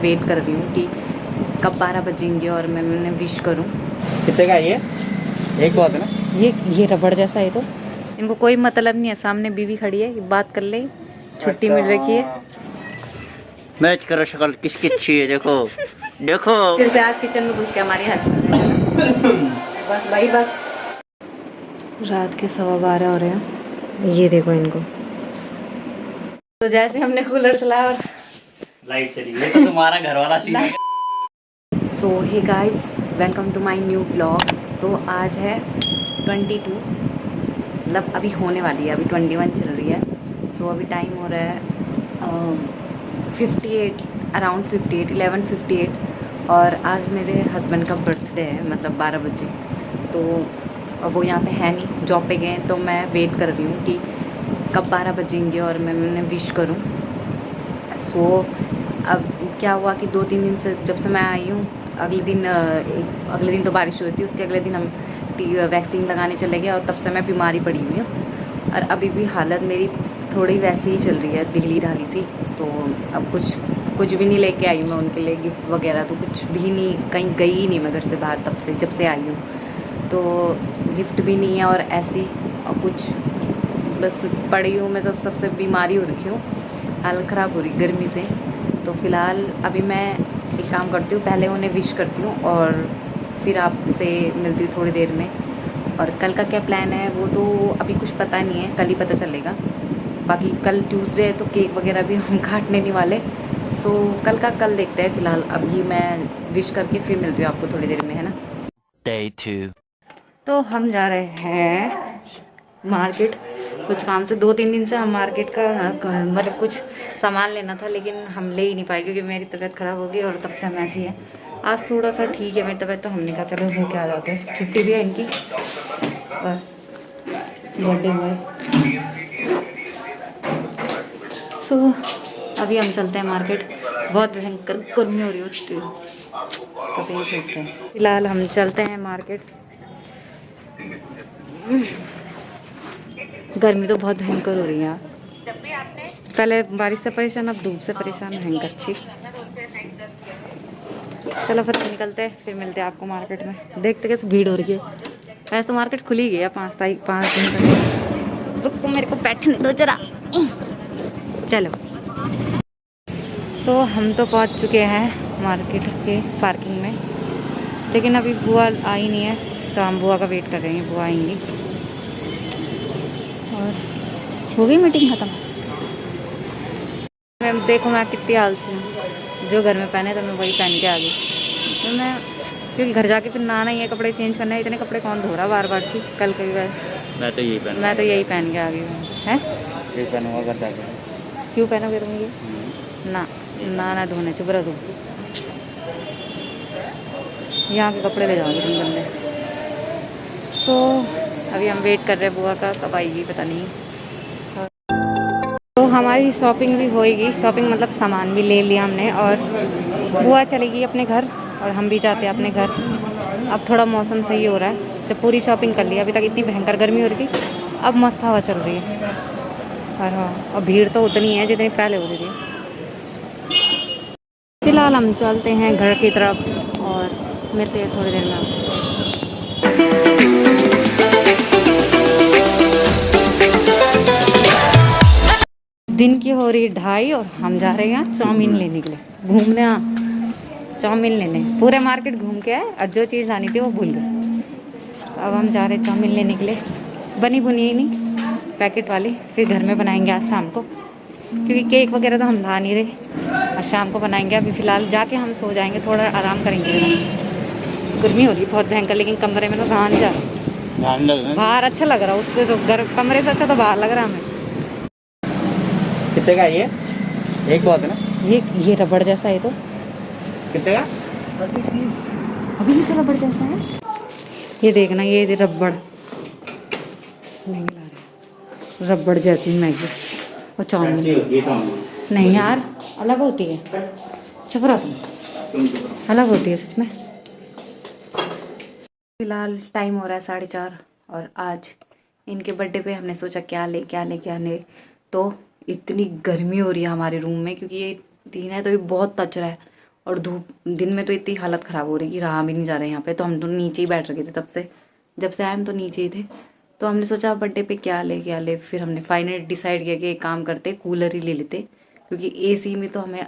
Wait कर रही हूँ कि कब 12 बजेंगे और मैं उन्हें विश करूँ। कितने का ये एक बात है ना, ये रबड़ जैसा है तो इनको कोई मतलब नहीं है। सामने बीवी खड़ी है, बात कर ले, छुट्टी मिल रखी है। मैच करो शक्ल किसकी अच्छी है, देखो देखो। फिर से आज किचन में घुस के हमारी हेल्प कर रहे हैं। बस भाई बस। रात के 12:15 हो रहे हैं, ये देखो इनको। तो जैसे हमने कूलर चलाया और लाइट चली गई, तो तुम्हारा घर वाला सीन है। So hey guys, welcome to my new blog. तो आज है 22, मतलब अभी होने वाली है, अभी 21 चल रही है। सो अभी टाइम हो रहा है 58, अराउंड 58, 11:58। और आज मेरे हस्बैंड का बर्थडे है, मतलब 12 बजे। तो अब वो यहाँ पे है नहीं, जॉब पे गए, तो मैं वेट कर रही हूँ कि कब 12 बजेंगे और मैं उन्हें विश करूँ। सो अब क्या हुआ कि 2-3 दिन से जब से मैं आई हूँ, अगले दिन तो बारिश हुई थी, उसके अगले दिन हम वैक्सीन लगाने चले गए और तब से मैं बीमारी पड़ी हुई हूँ। और अभी भी हालत मेरी थोड़ी वैसी ही चल रही है, ढीली ढाली सी। तो अब कुछ भी नहीं लेके आई मैं उनके लिए गिफ्ट वगैरह, तो कुछ भी नहीं, कहीं गई ही नहीं मैं घर से बाहर तब से, जब से आई हूँ। तो गिफ्ट भी नहीं है और ऐसी और कुछ, बस पड़ी हूँ मैं, तो सबसे बीमारी हो रखी हूँ, हालत ख़राब हो रही गर्मी से। तो फ़िलहाल अभी मैं एक काम करती हूँ, पहले उन्हें विश करती हूँ और फिर आपसे मिलती हूँ थोड़ी देर में। और कल का क्या प्लान है वो तो अभी कुछ पता नहीं है, कल ही पता चलेगा। बाकी कल ट्यूसडे है तो केक वगैरह भी हम काटने नहीं वाले। सो कल का कल देखते हैं। फ़िलहाल अभी मैं विश करके फिर मिलती हूँ आपको थोड़ी देर में, है ना। Day 2। तो हम जा रहे हैं मार्केट, कुछ काम से। 2-3 दिन से हम मार्केट का मतलब कुछ सामान लेना था, लेकिन हम ले ही नहीं पाए क्योंकि मेरी तबीयत ख़राब हो गई और तब से हम ऐसी है। आज थोड़ा सा ठीक है मेरी तबीयत, तो हमने कहा चलो हो के आ जाते हैं, छुट्टी भी है इनकी और बर्थडे हुआ है। सो अभी हम चलते हैं मार्केट, बहुत भयंकर गर्मी हो रही होती है, तो फिर चलते हैं। फिलहाल हम चलते हैं मार्केट। गर्मी तो बहुत भयंकर हो रही है यार, पहले बारिश से परेशान, अब धूप से परेशान, भयंकर छी। चलो फिर निकलते हैं, फिर मिलते हैं आपको मार्केट में। देखते कैसे भीड़ हो रही है। वैसे तो मार्केट खुली गई है 5 दिन तक। रुको मेरे को बैठने दो जरा। चलो। सो हम तो पहुंच चुके हैं मार्केट के पार्किंग में, लेकिन अभी बुआ आई नहीं है, तो हम बुआ का वेट कर रहे हैं, बुआ आएंगी। और हो गई मीटिंग ख़त्म। मैं देखो मैं कितनी आलसी हूँ, जो घर में पहने तो मैं वही पहन के आ गई। तो मैं क्योंकि घर जाके फिर नहाना ही है, कपड़े चेंज करना है, इतने कपड़े कौन धो रहा बार बार छी। कल के गए मैं तो यही पहनूंगा, मैं तो यही पहन के आ गई हूँ। हैं यही पहनूंगा घर जाके। क्यों पहनोगे तुम ये? ना ना धोने, चुप रहो तुम। यहाँ के कपड़े ले जाओगे तुम गंदे। सो अभी हम वेट कर रहे हैं बुआ का, कब आएगी पता नहीं। तो हमारी शॉपिंग भी होएगी, शॉपिंग मतलब सामान भी ले लिया हमने, और बुआ चलेगी अपने घर और हम भी जाते हैं अपने घर। अब थोड़ा मौसम सही हो रहा है, जब पूरी शॉपिंग कर ली, अभी तक इतनी भयंकर गर्मी हो रही थी, अब मस्त हवा चल रही है। और हाँ, और भीड़ तो उतनी है जितनी पहले होती थी। फिलहाल हम चलते हैं घर की तरफ और मिलते हैं थोड़ी देर में आपको। दिन की हो रही 2:30 और हम जा रहे हैं यहाँ चाउमीन लेने के लिए, घूमने। चाउमीन लेने पूरे मार्केट घूम के आए और जो चीज़ लानी थी वो भूल गए। अब हम जा रहे हैं चाउमीन लेने के लिए, बनी बुनी ही नहीं, पैकेट वाली। फिर घर में बनाएंगे आज शाम को, क्योंकि केक वगैरह तो हम ला नहीं रहे, और शाम को बनाएंगे। अभी फ़िलहाल जाके हम सो जाएंगे, थोड़ा आराम करेंगे। गर्मी हो रही है बहुत भयंकर, लेकिन कमरे में तो रहा नहीं जा रहा। बाहर अच्छा लग रहा है, उससे तो कमरे से अच्छा तो बाहर लग रहा हमें। कितने का ये एक बात है ना, ये रबड़ जैसा है तो कितने का? अभी भी तो रबड़ जैसा है। ये देखना, ये रबड़ नहीं ला रहे, रबड़ जैसी मैगी और चाउमीन। नहीं यार, अलग होती है, चुप रहो तुम, अलग होती है सच में। फिलहाल टाइम हो रहा है 4:30, और आज इनके बर्थडे पे हमने सोचा क्या ले। तो इतनी गर्मी हो रही है हमारे रूम में, क्योंकि ये टीन है तो ये बहुत तच रहा है, और धूप दिन में तो इतनी हालत ख़राब हो रही कि रहा भी नहीं जा रहा है यहाँ पे। तो हम तो नीचे ही बैठ रखे थे तब से, जब से आए हम तो नीचे ही थे। तो हमने सोचा बर्थडे पे क्या ले। फिर हमने फाइनली डिसाइड किया कि एक काम करते, कूलर ही ले लेते, क्योंकि एसी में तो हमें,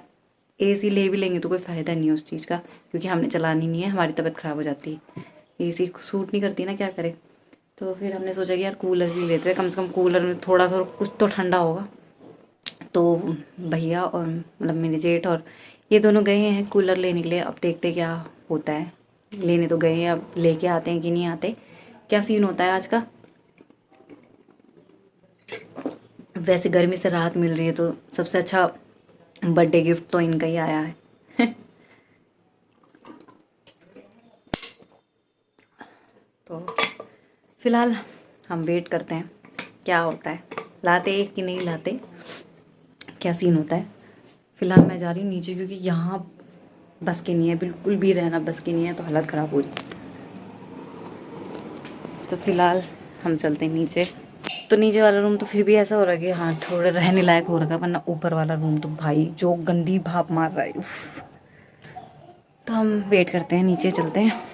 एसी ले भी लेंगे तो कोई फ़ायदा नहीं है उस चीज़ का, क्योंकि हमने चलानी नहीं है, हमारी तबीयत ख़राब हो जाती है, एसी सूट नहीं करती ना, क्या करे। तो फिर हमने सोचा कि यार कूलर ही लेते हैं, कम से कम कूलर में थोड़ा सा कुछ तो ठंडा होगा। तो भैया और मतलब मेरे जेठ और ये दोनों गए हैं कूलर लेने के लिए। अब देखते क्या होता है, लेने तो गए हैं, अब लेके आते हैं कि नहीं आते, क्या सीन होता है आज का। वैसे गर्मी से राहत मिल रही है तो सबसे अच्छा बर्थडे गिफ्ट तो इनका ही आया है। तो फिलहाल हम वेट करते हैं क्या होता है, लाते कि नहीं लाते, क्या सीन होता है। फिलहाल मैं जा रही हूँ नीचे, क्योंकि यहाँ बस की नहीं है, बिल्कुल भी रहना बस की नहीं है, तो हालत ख़राब हो रही। तो फिलहाल हम चलते हैं नीचे। तो नीचे वाला रूम तो फिर भी ऐसा हो रहा है कि हाँ थोड़ा रहने लायक हो रखा है, वरना ऊपर वाला रूम तो भाई जो गंदी भाप मार रहा है, उफ। तो हम वेट करते हैं, नीचे चलते हैं।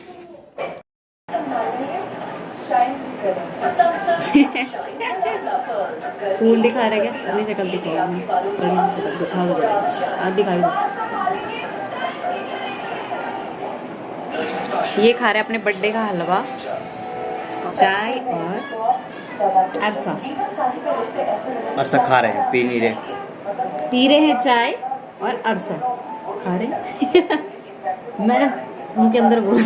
फूल दिखा रहे क्या, अपनी शक्ल दिखाओ, दिखा दो, आज दिखाई दो। ये खा रहे अपने बर्थडे का हलवा, चाय और अरसा। अरसा खा रहे हैं, पी नहीं रहे। पी रहे हैं चाय और अरसा खा रहे। मैंने मुंह के अंदर बोला।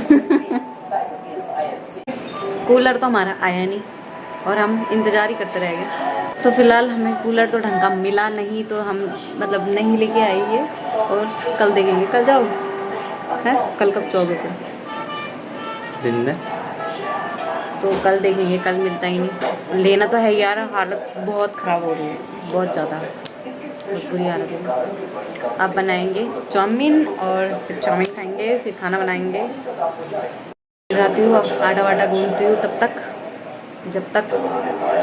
कूलर तो हमारा आया नहीं और हम इंतज़ार ही करते रह गए। तो फिलहाल हमें कूलर तो ढंग का मिला नहीं, तो हम मतलब नहीं लेके आई है, और कल देखेंगे। कल जाओ है, कल कब जाओगे फिर? दिन में तो कल देखेंगे, कल मिलता ही नहीं। लेना तो है यार, हालत बहुत ख़राब हो रही है, बहुत ज़्यादा, बहुत बुरी हालत हो रही है। आप बनाएंगे चाउमीन और फिर चाउमीन खाएंगे, फिर खाना बनाएंगे। रहती हूँ, अब आटा वाटा गूंथती हूँ, तब तक जब तक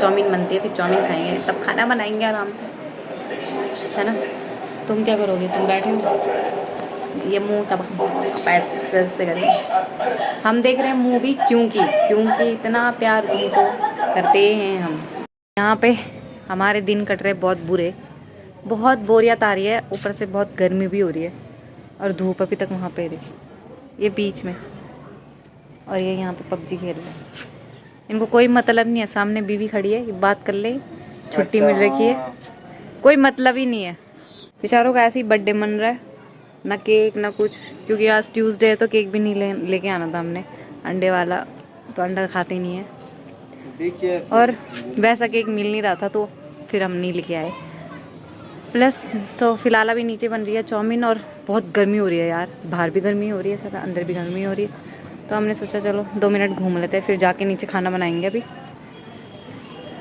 चाउमीन बनती है फिर चाउमीन खाएंगे, तब खाना बनाएंगे आराम से, है ना। तुम क्या करोगे, तुम बैठे हो, ये मुँह चबा पैर से करेंगे। हम देख रहे हैं मूवी, क्योंकि इतना प्यार तुमको करते हैं हम। यहाँ पे हमारे दिन कट रहे बहुत बुरे, बहुत बोरियत आ रही है, ऊपर से बहुत गर्मी भी हो रही है, और धूप अभी तक वहाँ पे ये बीच में, और ये यहाँ पे पबजी खेल रहे हैं। इनको कोई मतलब नहीं है, सामने बीवी खड़ी है, बात कर ले, छुट्टी मिल रखी है, कोई मतलब ही नहीं है। बेचारों का ऐसे ही बर्थडे मन रहा है, ना केक ना कुछ, क्योंकि आज ट्यूसडे है तो केक भी नहीं लेके आना था हमने, अंडे वाला, तो अंडा खाते ही नहीं है, और वैसा केक मिल नहीं रहा था, तो फिर हम नहीं लेके आए। प्लस तो फिलहाल अभी नीचे बन रही है चाउमीन, और बहुत गर्मी हो रही है यार, बाहर भी गर्मी हो रही है, सारा अंदर भी गर्मी हो रही है। तो हमने सोचा चलो 2 मिनट घूम लेते हैं, फिर जाके नीचे खाना बनाएंगे। अभी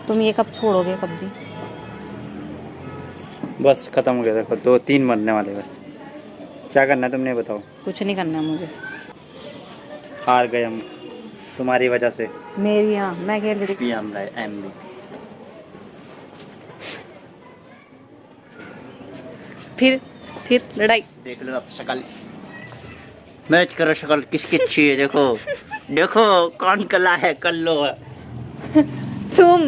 तुम ये कब छोड़ोगे पबजी? बस खत्म हो गया, देखो 2-3 मरने वाले बस। क्या करना है तुमने बताओ? कुछ नहीं करना मुझे, हार गए हम तुम्हारी वजह से। मेरी, हाँ मैं खेल रही थी। फिर लड़ाई देख लो अब शक्ल, मैच करो शक्ल किसकी अच्छी है, देखो देखो कौन कला है, कर लो। तुम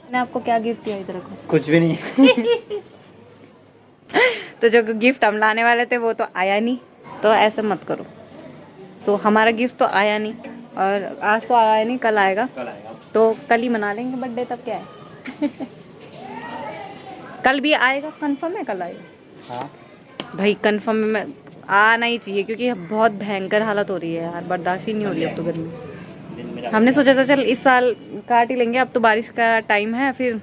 मैंने आपको क्या गिफ्ट दिया, इधर रखो। कुछ भी नहीं। तो जो गिफ्ट हम लाने वाले थे वो तो आया नहीं, तो ऐसा मत करो। सो हमारा गिफ्ट तो आया नहीं, और आज तो आया नहीं, कल आएगा, तो कल ही मना लेंगे बर्थडे, तब क्या है। कल भी आएगा, कंफर्म है कल आएगा। हाँ भाई कंफर्म में आना ही चाहिए, क्योंकि बहुत भयंकर हालत हो रही है यार, बर्दाश्त ही नहीं हो रही अब तो गर्मी। हमने सोचा था चल इस साल काट ही लेंगे, अब तो बारिश का टाइम है, फिर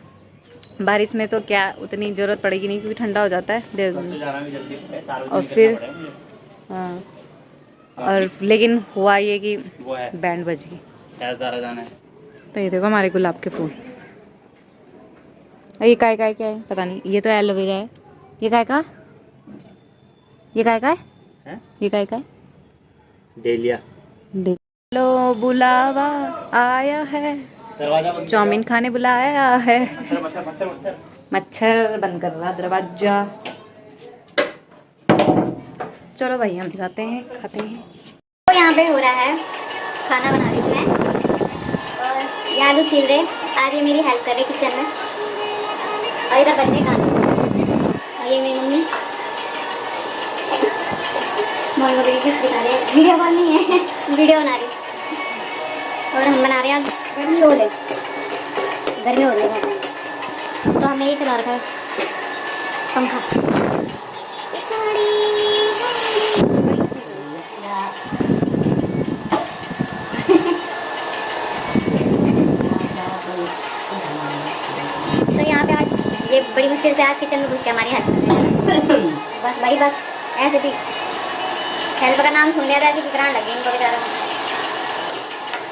बारिश में तो क्या उतनी ज़रूरत पड़ेगी नहीं, क्योंकि ठंडा हो जाता है देर में। और फिर हाँ, और लेकिन हुआ ये कि बैंड बज गई, जाना है। तो ये देखो हमारे गुलाब के फूल। ये काय काय क्या है पता नहीं, ये तो एलोवेरा है। ये काय का, ये काय का है, ये काय का है, डेलिया। लो बुलावा आया है, चाउमीन खाने बुलाया है। मच्छर बंद कर रहा दरवाजा। चलो भाई हम जाते हैं, खाते हैं। तो यहाँ पे हो रहा है, खाना बना रही हूँ मैं और ये आलू छील रहे। आज ये मेरी हेल्प कर रहे किचन में। और इधर बज रहे गाने और ये मेरी मम्मी मम्मी को गिफ्ट दिखा रहे हैं। वीडियो कॉल नहीं है वीडियो बना रही। और हम बना रहे हैं आज छोले। गर्मी हो रही है तो हमने ये चला रखा है पंखा। तो यहाँ पे आज ये बड़ी मुश्किल से आज किचन में घुस के हमारी हेल्प कर रहे हैं। बस भाई बस ऐसे भी हेल्प का नाम सुन लिया था, ऐसे बिगड़ाने लगे इनको बेचारा।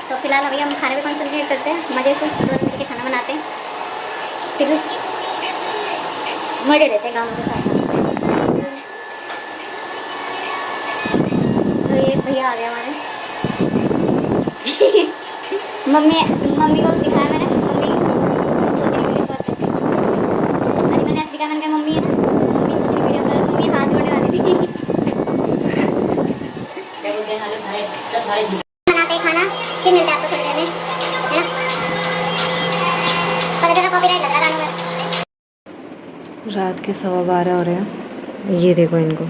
तो फिलहाल अभी हम खाने पे कंसंट्रेट करते हैं, मज़े से दोस्त मिलकर खाना बनाते हैं, फिर मज़े लेते हैं गाँव के साथ। तो ये भैया आ गए हमारे मम्मी मम्मी को दिखाया मैंने। मम्मी अरे मैंने ऐसे दिखा, मैंने कहा मम्मी है ना, मम्मी सोच रही वीडियो बना, मम्मी हाथ जोड़ने वाली थी। बनाते खाना फिर मिलते हैं आपको थोड़ी देर में, है ना? पता चला कॉपीराइट लग रहा गानों में। रात के 12:15 हो रहे हैं। ये देखो इनको,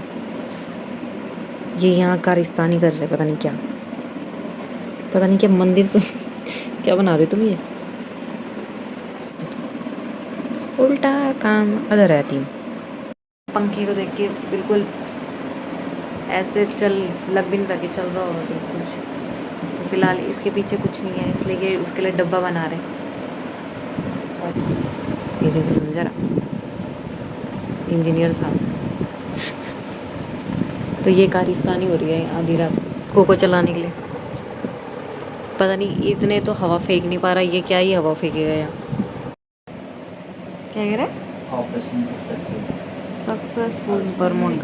ये यहाँ कारिस्तानी कर रहे, पता नहीं क्या, पता नहीं क्या मंदिर से क्या बना रहे तुम? ये उल्टा काम अदर रहती हूँ। पंखे को देख के बिल्कुल ऐसे लग भी नहीं रहा कि चल रहा होगा कुछ। तो फिलहाल इसके पीछे कुछ नहीं है, इसलिए कि उसके लिए डब्बा बना रहे हैं। और ये देखो जरा इंजीनियर साहब। तो ये कारिस्तानी हो रही है आधी रात कोको चलाने के लिए। पता नहीं इतने तो हवा फेंक नहीं पा रहा, ये क्या ही हवा फेंकेगा यहाँ। क्या कह रहा है? Operation successful बर्मुंड।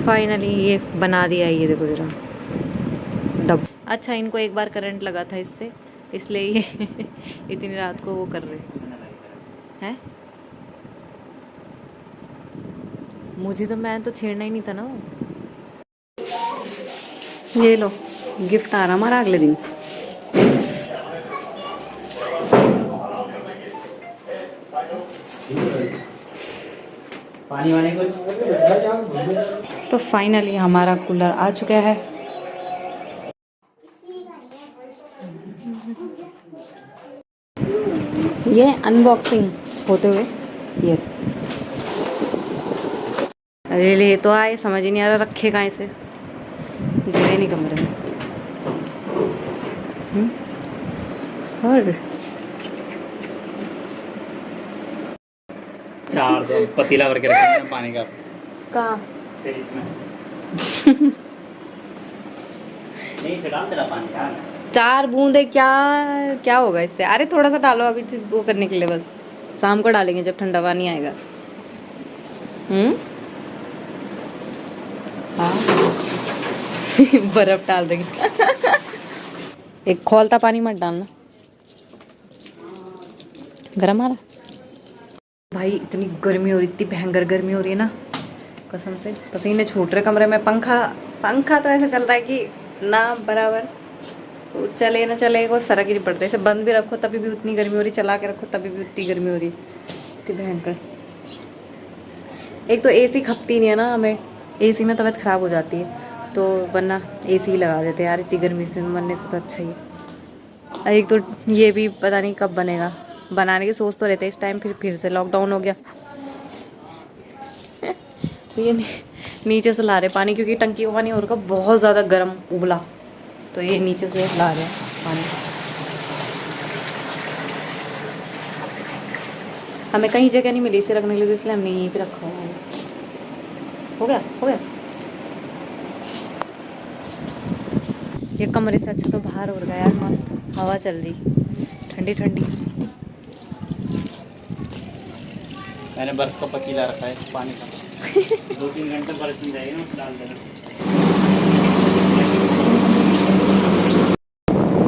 फाइनली ये बना दिया है, ये देखो जरा डब। अच्छा इनको एक बार करंट लगा था इससे, इसलिए ये इतनी रात को वो कर रहे हैं। मुझे तो, मैं तो छेड़ना ही नहीं था ना वो। ये लो गिफ्ट आ रहा हमारा अगले दिन। पानी वानी कुछ। तो फाइनली हमारा कूलर आ चुका है। ये अनबॉक्सिंग होते हुए ये अरे ले तो आए, समझ ही नहीं आ रहा रखे कहाँ से, गिरे नहीं कमरे में। और चार दो पतीला भर के रखे हैं पानी का। कहाँ? फ्रिज में। नहीं फिर डाल तेरा पानी यार। 4 बूंदे क्या क्या होगा इससे? अरे थोड़ा सा डालो अभी वो करने के लिए, बस शाम को डालेंगे जब ठंडा पानी आएगा। हाँ बर्फ डाल देंगे। एक खौलता पानी मत डालना, गरम आ रहा। भाई इतनी गर्मी हो रही, इतनी भयंकर गर्मी हो रही है ना, कसम से पसीने छूट रहे कमरे में। पंखा तो ऐसे चल रहा है कि ना बराबर चले ना चले कोई फर्क ही नहीं पड़ता। इसे बंद भी रखो तभी भी उतनी गर्मी हो रही, चला के रखो तभी भी उतनी गर्मी हो रही, इतनी भयंकर। एक तो एसी खपती नहीं है ना हमें, एसी में तबीयत ख़राब हो जाती है, तो वरना एसी ही लगा देते यार, इतनी गर्मी से मरने से तो अच्छा ही है। एक तो ये भी पता नहीं कब बनेगा, बनाने की सोच तो रहते इस टाइम, फिर से लॉकडाउन हो गया। तो ये नीचे से ला रहे पानी, क्योंकि टंकी का पानी और का बहुत ज़्यादा गर्म उबला, तो ये नीचे से ला रहे हैं पानी। हमें कहीं जगह नहीं मिली इसे रखने के लिए, तो इसलिए हमने यहीं पे रखा हुआ है। हो गया हो गया। ये कमरे से अच्छा तो बाहर हो गया यार, मस्त हवा चल रही ठंडी ठंडी। मैंने बर्फ का पतीला रखा है पानी का। 2-3 घंटे बर्फ में जाएगी ना, डाल देना।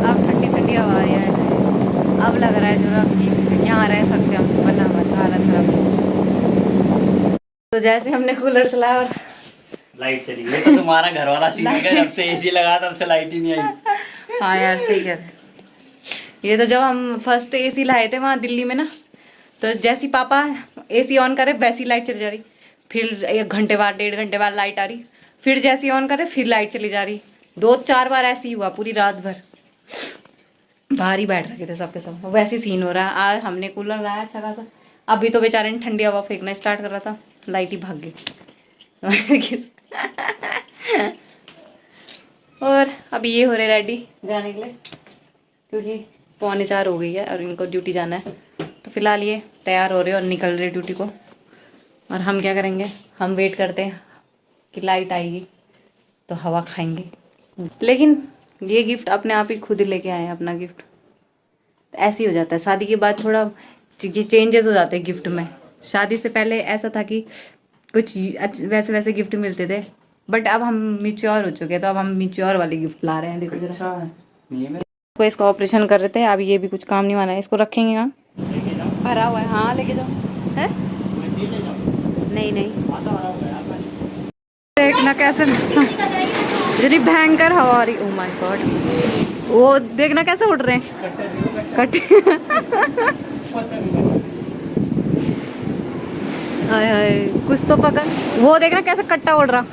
अब ठंडी ठंडी हवा है, अब लग रहा है जो यहाँ रह सकते हम, वरना मत हालत खराब। तो तो जैसे हमने कूलर चलाया और लाइट चली गई। तो तुम्हारा घर वाला सीन है, जब से एसी लगा तब से लाइट ही नहीं आई। हाँ यार सही कह रहे हैं। ये तो जब हम फर्स्ट एसी लाए थे वहाँ दिल्ली में ना, तो जैसी पापा एसी ऑन करे वैसी लाइट चली जा रही, फिर 1 घंटे बाद 1.5 घंटे बाद लाइट आ रही, फिर जैसी ऑन करे फिर लाइट चली जा रही। 2-4 बार ऐसे ही हुआ पूरी रात भर। बाहर ही बैठ रखे थे सबके सब, वैसे सीन हो रहा है। आज हमने कूलर लाया अच्छा खासा, अभी तो बेचारे ने ठंडी हवा फेंकना स्टार्ट कर रहा था, लाइट ही भाग गई। और अभी ये हो रहे रेडी जाने के लिए, क्योंकि 3:45 हो गई है और इनको ड्यूटी जाना है। तो फिलहाल ये तैयार हो रहे और निकल रहे ड्यूटी को। और हम क्या करेंगे, हम वेट करते हैं कि लाइट आएगी तो हवा खाएंगे। लेकिन ये गिफ्ट अपने आप ही खुद ही लेके आए हैं, अपना गिफ्ट। तो ऐसे ही हो जाता है शादी के बाद, थोड़ा ये चेंजेस हो जाते हैं गिफ्ट में। शादी से पहले ऐसा था कि कुछ वैसे वैसे गिफ्ट मिलते थे, बट अब हम मिच्योर हो चुके हैं, तो अब हम मिच्योर वाले गिफ्ट ला रहे हैं। देखो जरा, को इसका ऑपरेशन कर रहे थे, अब ये भी कुछ काम नहीं माना है। इसको रखेंगे कहाँ, भरा हुआ है। हाँ लेके जाओ। है नहीं नहीं, देखना कैसे इतनी भयंकर हवा आ रही। ओह माय गॉड, वो देखना कैसे उड़ रहे हैं कट। हाय हाय, कुछ तो पकड़। वो देखना कैसे कट्टा उड़ रहा।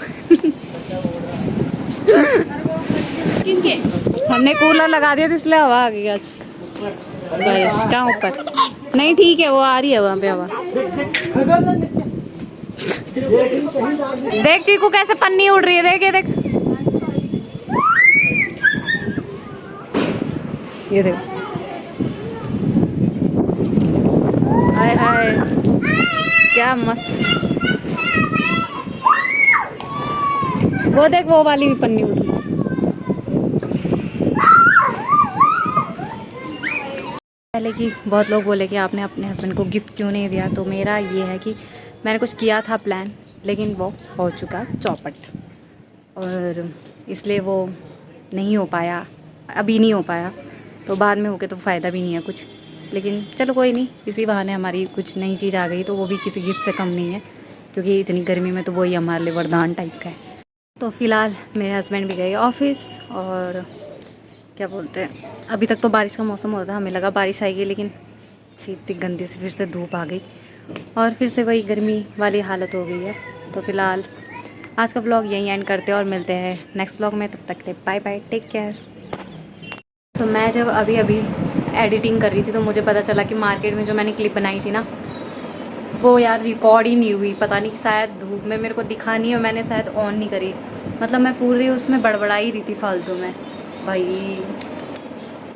हमने कूलर लगा दिया था इसलिए हवा आ गई आज। कहाँ ऊपर? नहीं ठीक है, वो आ रही है वहाँ पे हवा। देख चीकू कैसे पन्नी उड़ रही है, देख ये देख, ये देख। हाय हाय क्या मस्त। वो देख वो वाली भी पन्नी उड़ रही है। पहले कि बहुत लोग बोले कि आपने अपने हस्बैंड को गिफ्ट क्यों नहीं दिया, तो मेरा ये है कि मैंने कुछ किया था प्लान, लेकिन वो हो चुका चौपट, और इसलिए वो नहीं हो पाया, अभी नहीं हो पाया। तो बाद में होके तो फ़ायदा भी नहीं है कुछ। लेकिन चलो कोई नहीं, इसी बहाने हमारी कुछ नई चीज़ आ गई, तो वो भी किसी गिफ्ट से कम नहीं है, क्योंकि इतनी गर्मी में तो वही हमारे लिए वरदान टाइप का है। तो फ़िलहाल मेरे हस्बैंड भी गए ऑफिस, और क्या बोलते हैं, अभी तक तो बारिश का मौसम हो रहा था, हमें लगा बारिश आएगी, लेकिन इतनी गंदी से फिर से धूप आ गई और फिर से वही गर्मी वाली हालत हो गई है। तो फिलहाल आज का व्लॉग यहीं एंड करते हैं और मिलते हैं नेक्स्ट व्लॉग में। तब तक के लिए बाय बाय, टेक केयर। तो मैं जब अभी एडिटिंग कर रही थी, तो मुझे पता चला कि मार्केट में जो मैंने क्लिप बनाई थी ना, वो यार रिकॉर्ड ही नहीं हुई। पता नहीं, शायद धूप में मेरे को दिखा नहीं, और मैंने शायद ऑन नहीं करी। मतलब मैं पूरी उसमें बड़बड़ा ही रही थी फालतू में भाई।